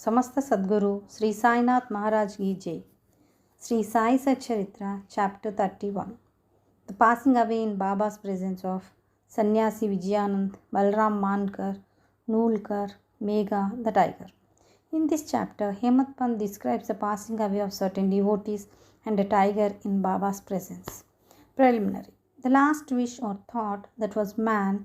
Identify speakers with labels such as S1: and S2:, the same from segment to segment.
S1: Samasta Sadguru Sri Sainath Maharaj Ki Jai. Sri Sai Satcharitra, Chapter 31. The passing away in Baba's presence of Sannyasi Vijayanand, Balram Mankar, Noolkar, Megha, the tiger. In this chapter, Hemat Pant describes the passing away of certain devotees and a tiger in Baba's presence. Preliminary. The last wish or thought that was man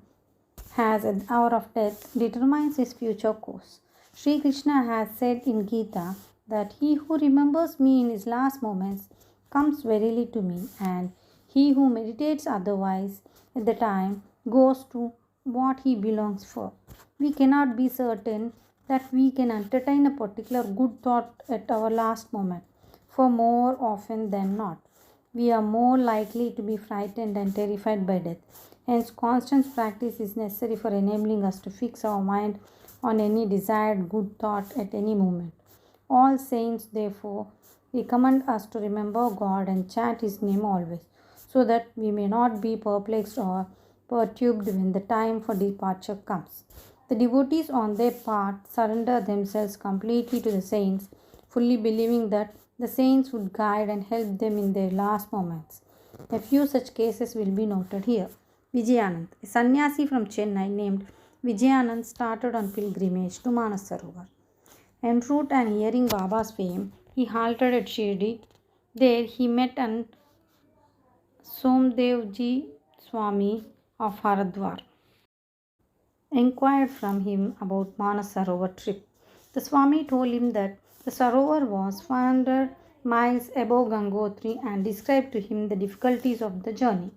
S1: has at the hour of death determines his future course. Sri Krishna has said in Gita that he who remembers me in his last moments comes verily to me, and he who meditates otherwise at the time goes to what he belongs for. We cannot be certain that we can entertain a particular good thought at our last moment, for more often than not, we are more likely to be frightened and terrified by death. Hence, constant practice is necessary for enabling us to fix our mind on any desired good thought at any moment. All saints, therefore, recommend us to remember God and chant His name always, so that we may not be perplexed or perturbed when the time for departure comes. The devotees, on their part, surrender themselves completely to the saints, fully believing that the saints would guide and help them in their last moments. A few such cases will be noted here. Vijayanand, a sannyasi from Chennai named Vijayanand, started on pilgrimage to Manasarovar. En route and hearing Baba's fame, he halted at Shirdi. There he met an Somdevji Swami of Haridwar, inquired from him about Manasarovar trip. The Swami told him that the Sarovar was 500 miles above Gangotri and described to him the difficulties of the journey.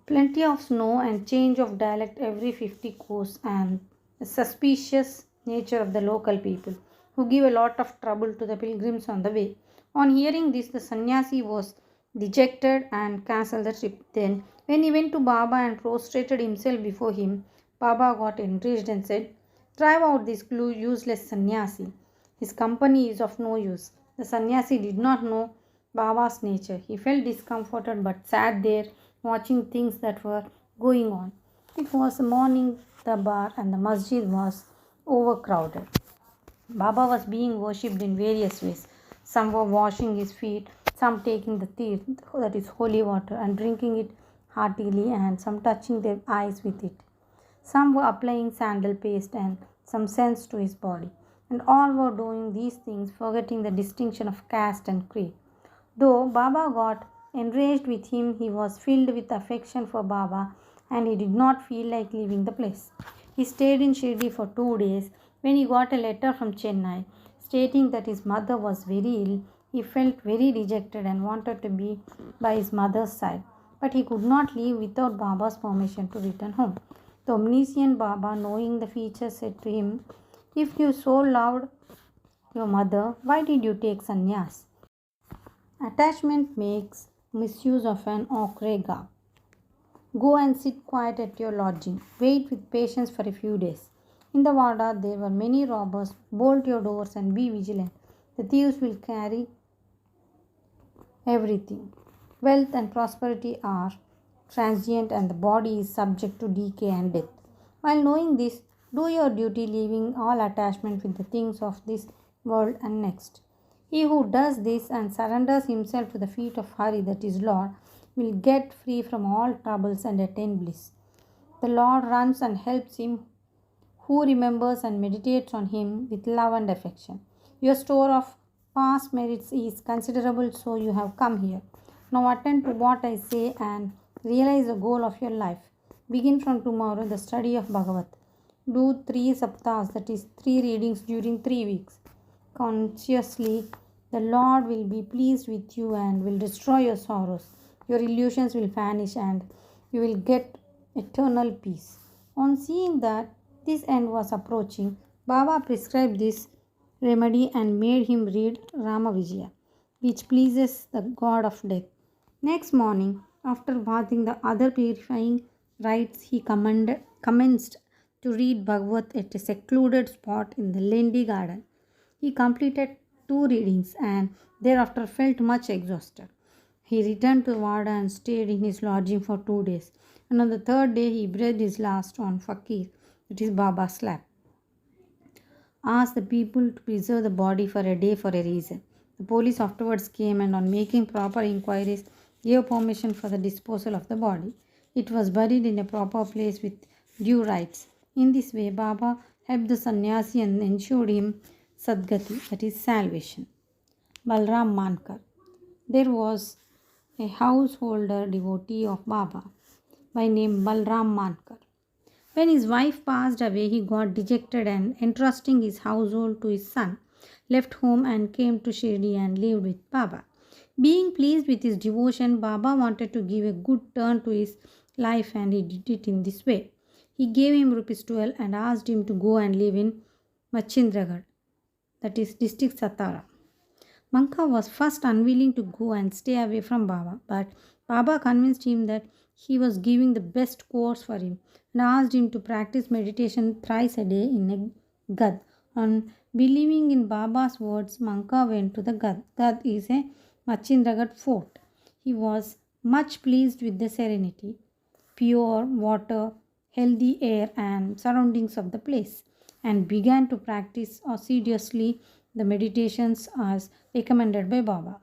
S1: Plenty of snow and change of dialect every 50 kos, and the suspicious nature of the local people who give a lot of trouble to the pilgrims on the way. On hearing this, the sannyasi was dejected and cancelled the trip. Then, when he went to Baba and prostrated himself before him, Baba got enraged and said, "Drive out this useless sannyasi. His company is of no use." The sannyasi did not know Baba's nature. He felt discomforted but sat there watching things that were going on. It was morning Dabar and the masjid was overcrowded. Baba was being worshipped in various ways. Some were washing his feet, some taking the tirth, that is holy water, and drinking it heartily, and some touching their eyes with it. Some were applying sandal paste and some scents to his body, and all were doing these things forgetting the distinction of caste and creed. Though Baba got enraged with him, he was filled with affection for Baba and he did not feel like leaving the place. He stayed in Shirdi for 2 days. When he got a letter from Chennai stating that his mother was very ill, he felt very dejected and wanted to be by his mother's side. But he could not leave without Baba's permission to return home. The omniscient Baba, knowing the future, said to him, "If you so loved your mother, why did you take sannyas? Attachment makes misuse of an okrega. Go and sit quiet at your lodging. Wait with patience for a few days. In the Vada there were many robbers. Bolt your doors and be vigilant. The thieves will carry everything. Wealth and prosperity are transient and the body is subject to decay and death. While knowing this, do your duty, leaving all attachment with the things of this world and next. He who does this and surrenders himself to the feet of Hari, that is Lord, will get free from all troubles and attain bliss. The Lord runs and helps him who remembers and meditates on him with love and affection. Your store of past merits is considerable, so you have come here. Now attend to what I say and realize the goal of your life. Begin from tomorrow the study of Bhagavat. Do 3 saptas, that is 3 readings during 3 weeks. Consciously, the Lord will be pleased with you and will destroy your sorrows. Your illusions will vanish and you will get eternal peace." On seeing that this end was approaching, Baba prescribed this remedy and made him read Rama Vijaya, which pleases the god of death. Next morning, after bathing the other purifying rites, he commenced to read Bhagavat at a secluded spot in the Lendi garden. He completed 2 readings and thereafter felt much exhausted. He returned to Vada and stayed in his lodging for 2 days. And on the 3rd day, he breathed his last on Fakir, that is Baba's lap. asked the people to preserve the body for a day for a reason. The police afterwards came and, on making proper inquiries, gave permission for the disposal of the body. It was buried in a proper place with due rites. In this way, Baba helped the sannyasi and ensured him sadgati, that is salvation. Balram Mankar. There was a householder devotee of Baba by name Balram Mankar. When his wife passed away, he got dejected and, entrusting his household to his son, left home and came to Shirdi and lived with Baba. Being pleased with his devotion, Baba wanted to give a good turn to his life and he did it in this way. He gave him rupees 12 and asked him to go and live in Machindragarh, that is district Satara. Manka was first unwilling to go and stay away from Baba, but Baba convinced him that he was giving the best course for him and asked him to practice meditation thrice a day in a Gad. On believing in Baba's words, Manka went to the Gad. Gad is a Machindragarh fort. He was much pleased with the serenity, pure water, healthy air, and surroundings of the place, and began to practice assiduously the meditations as recommended by Baba.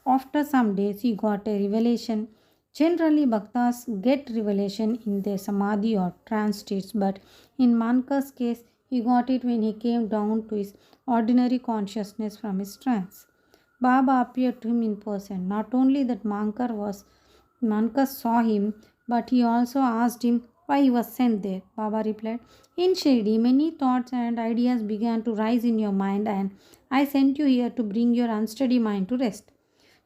S1: After some days, he got a revelation. Generally, bhaktas get revelation in their samadhi or trance states, but in Mankar's case, he got it when he came down to his ordinary consciousness from his trance. Baba appeared to him in person. Not only that Mankar saw him, but he also asked him why he was sent there. Baba replied, "In Shirdi, many thoughts and ideas began to rise in your mind, and I sent you here to bring your unsteady mind to rest.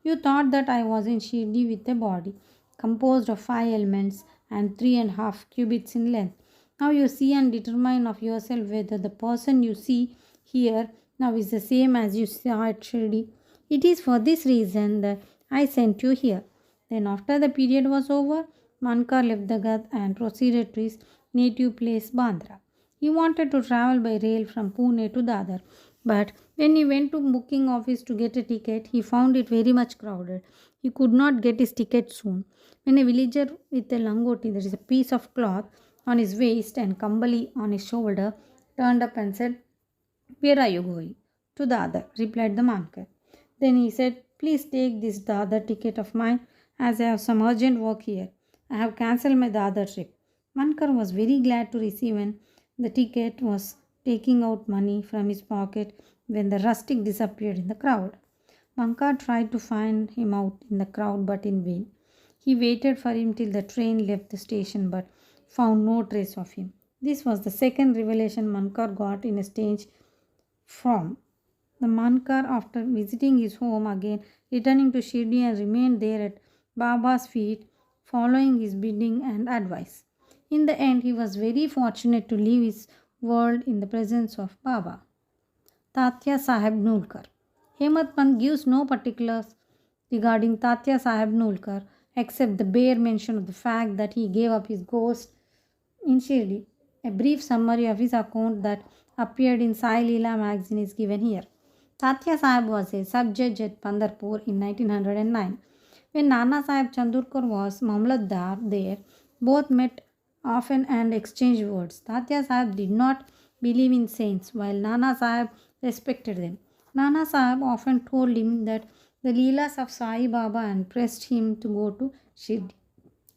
S1: You thought that I was in Shirdi with a body composed of 5 elements and 3.5 cubits in length. Now you see and determine of yourself whether the person you see here now is the same as you saw at Shirdi. It is for this reason that I sent you here." Then, after the period was over, Mankar left the Gad and proceeded to his native place, Bandra. He wanted to travel by rail from Pune to Dadar, but when he went to booking office to get a ticket, he found it very much crowded. He could not get his ticket soon. When a villager with a langoti, that is a piece of cloth, on his waist and kambali on his shoulder, turned up and said, "Where are you going?" "To Dadar," replied the Mankar. Then he said, "Please take this Dadar ticket of mine, as I have some urgent work here. I have cancelled my Dadar trip." Mankar was very glad to receive the ticket, was taking out money from his pocket when the rustic disappeared in the crowd. Mankar tried to find him out in the crowd, but in vain. He waited for him till the train left the station, but found no trace of him. This was the second revelation Mankar got in a strange form. The Mankar, after visiting his home again, returning to Shirdi and remained there at Baba's feet, following his bidding and advice. In the end, he was very fortunate to leave his world in the presence of Baba. Tatya Sahib Nulkar. Hemant Pant gives no particulars regarding Tatya Sahib Nulkar except the bare mention of the fact that he gave up his ghost in Shirdi. A brief summary of his account that appeared in Sai Leela magazine is given here. Tatya Sahib was a sub-judge at Pandarpur in 1909. When Nana Sahib Chandurkar was Mamlatdar there, both met often and exchanged words. Tatya Sahib did not believe in saints, while Nana Sahib respected them. Nana Sahib often told him that the Leelas of Sai Baba and pressed him to go to Shirdi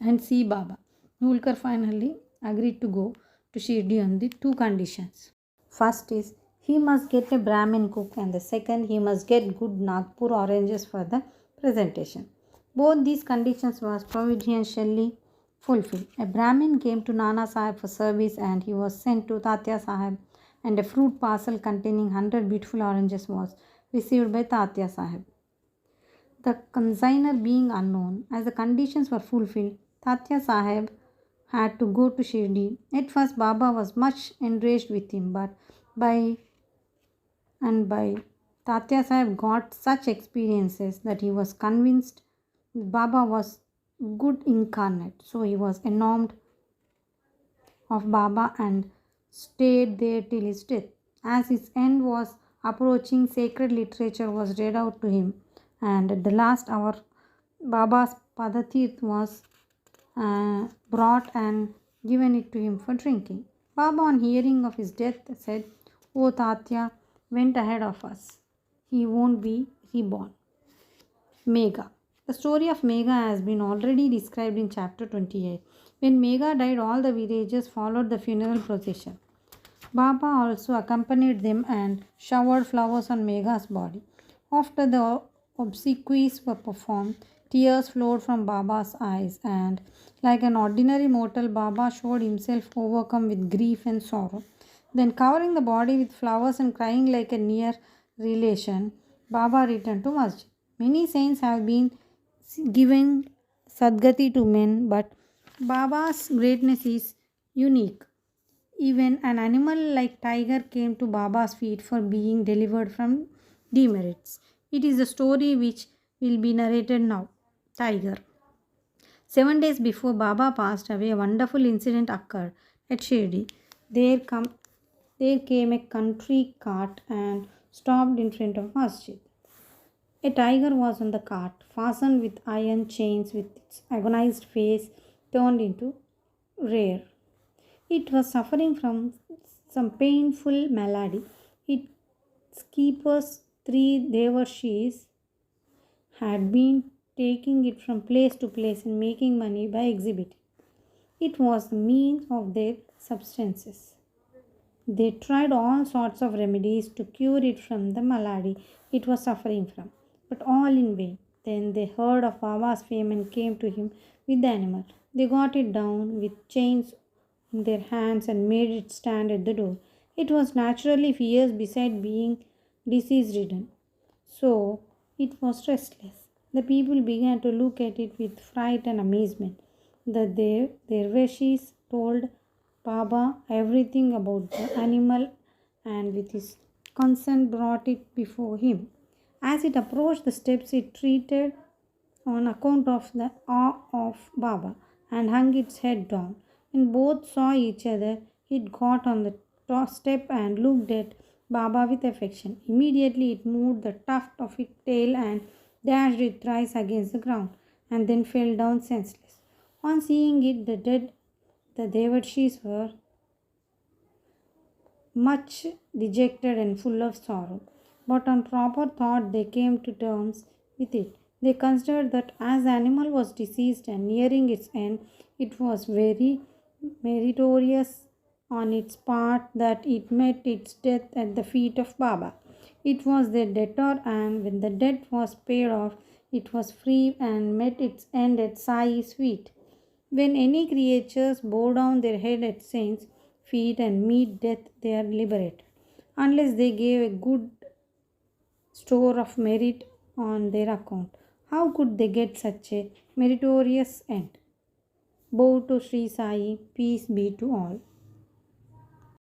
S1: and see Baba. Nulkar finally agreed to go to Shirdi on the two conditions. First is he must get a Brahmin cook, and the second he must get good Nagpur oranges for the presentation. Both these conditions was providentially fulfilled. A Brahmin came to Nana Sahib for service and he was sent to Tatya Sahib, and a fruit parcel containing 100 beautiful oranges was received by Tatya Sahib. The consignor being unknown, as the conditions were fulfilled, Tatya Sahib had to go to Shirdi. At first, Baba was much enraged with him, but by Tatya Sahib got such experiences that he was convinced Baba was good incarnate. So he was enamored of Baba and stayed there till his death. As his end was approaching, sacred literature was read out to him, and at the last hour, Baba's Padatirth was brought and given it to him for drinking. Baba, on hearing of his death, said, Oh, Tatya went ahead of us. He won't be reborn. Megha. The story of Megha has been already described in chapter 28. When Megha died, all the villagers followed the funeral procession. Baba also accompanied them and showered flowers on Megha's body. After the obsequies were performed, tears flowed from Baba's eyes, and like an ordinary mortal, Baba showed himself overcome with grief and sorrow. Then, covering the body with flowers and crying like a near relation, Baba returned to Masjid. Many saints have been given Sadgati to men, but Baba's greatness is unique. Even an animal like tiger came to Baba's feet for being delivered from demerits. It is the story which will be narrated now. Tiger. 7 days before Baba passed away, a wonderful incident occurred at Shirdi. There came a country cart and stopped in front of Masjid. A tiger was on the cart, fastened with iron chains, with its agonized face turned into rare. It was suffering from some painful malady. Its keepers, three devarshis, had been taking it from place to place and making money by exhibiting. It was the means of their substances. They tried all sorts of remedies to cure it from the malady it was suffering from, but all in vain. Then they heard of Baba's fame and came to him with the animal. They got it down with chains in their hands and made it stand at the door. It was naturally fierce beside being disease ridden. So it was restless. The people began to look at it with fright and amazement. Their Veshis told Baba everything about the animal and with his consent brought it before him. As it approached the steps, it treated on account of the awe of Baba and hung its head down. When both saw each other, it got on the top step and looked at Baba with affection. Immediately it moved the tuft of its tail and dashed it thrice against the ground and then fell down senseless. On seeing it, the Devatshis were much dejected and full of sorrow. But on proper thought, they came to terms with it. They considered that as the animal was diseased and nearing its end, it was very meritorious on its part that it met its death at the feet of Baba. It was their debtor, and when the debt was paid off, it was free and met its end at Sai's feet. When any creatures bow down their head at saints' feet and meet death, they are liberated. Unless they gave a good store of merit on their account, how could they get such a meritorious end? Bow to Sri Sai, peace be to all.